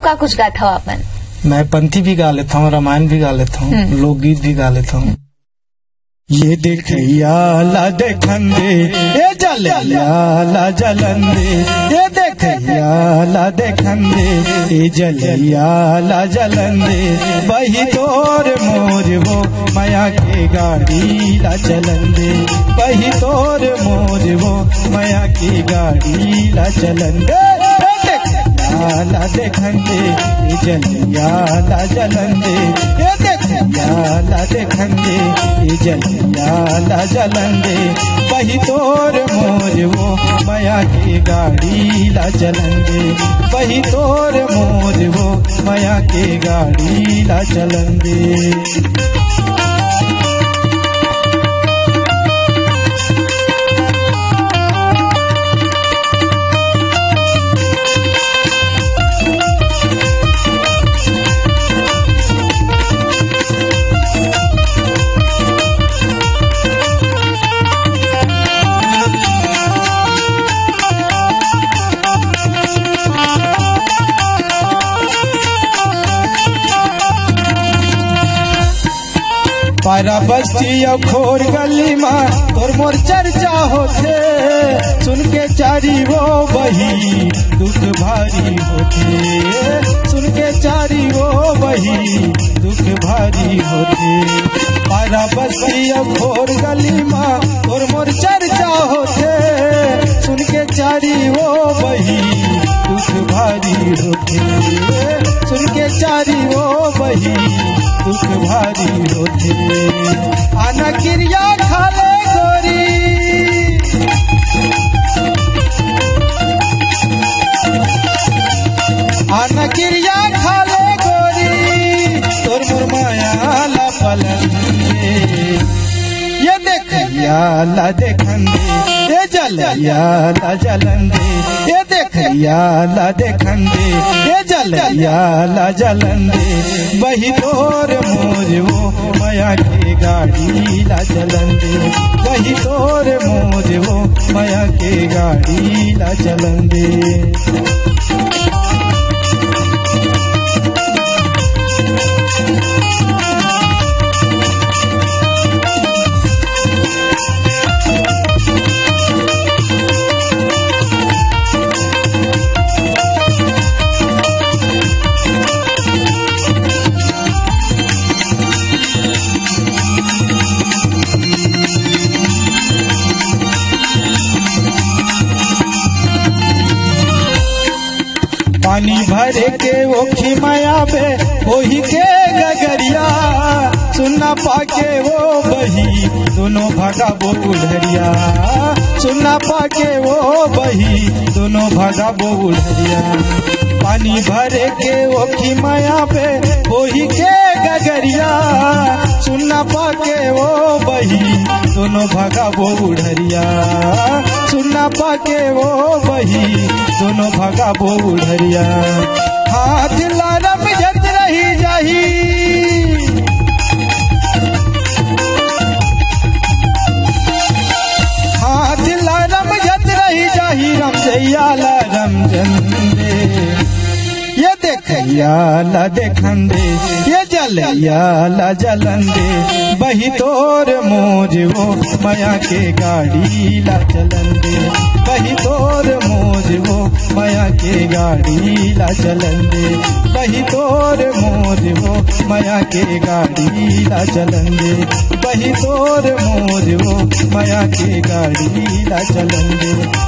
का कुछ गाता हो अपन? मैं पंथी भी गा लेता हूँ, रामायण भी गा लेता हूँ, लोकगीत भी गा लेता हूँ। ये देखैया ला देखन दे, ये जलैया ला जलन दे, ये देखैया ला देखन दे, ये जलैया ला जलन दे, वही तोर मोर वो माया के गाड़ी ला चलन दे, वही तोर मोर वो माया की गाड़ी ला चलन दे। ला देखन दे, ये जलैया ला जलन दे, ये देखैया ला देखन दे, ये जलैया ला जलन दे, वही तोर मोर वो माया की गाड़ी ला चलन दे, वही तोर मोर वो माया की गाड़ी ला चलन दे। पारा बस्ती अब खोर गली माँ तोर मोर चर्चा होते, सुन के चारी वो बही दुख भारी होते, सुन के चारी वो बही दुख भारी होते। पारा बस्ती अब खोर गली माँ तोर मोर चर्चा होते, सुन के चारी वो बही दुख भारी होते, सुन के चारी वो बही दुख भारी होते। आना क्रिया खाले गोरी, आना क्रिया खाले गोरी, तोर मोर माया ला पलन दे, ये देखैया ला देखन दे, ये जलैया ला जलन दे, ये देखैया ला देखन दे, ये जलैया ला जलन दे, वही तोर मोर वो माया की गाड़ी ला चलन दे, वही तोर मोर वो माया की गाड़ी ला चलन दे। पानी भरे के वो खिमाया बे वही के गगरिया, सुनना पाके वो बही दोनों भागा वो उधरिया, सुनना पाके वो बही दोनों भागा वो उधरिया। पानी भरे के वो खिमाया बे वही के गगरिया, सुनना पाके वो बही दोनों भागा वो उधरिया, सुनना पाके वो बही दोनों भागा वो उधरिया। हाथ लारम जत रही जाही, हाथ लारम जत रही जाही, रम जैया ला रम जंदे, ये देखैया ला देखन दे, ये जलैया ला जलन दे, वही तोर मोर वो माया के गाड़ी ला चलन दे, वही तोर मोर वो माया के गाड़ी ला चलन दे, वही तोर मोर वो माया के गाड़ी ला चलन दे, वही तोर मोर वो माया के गाड़ी ला चलन दे।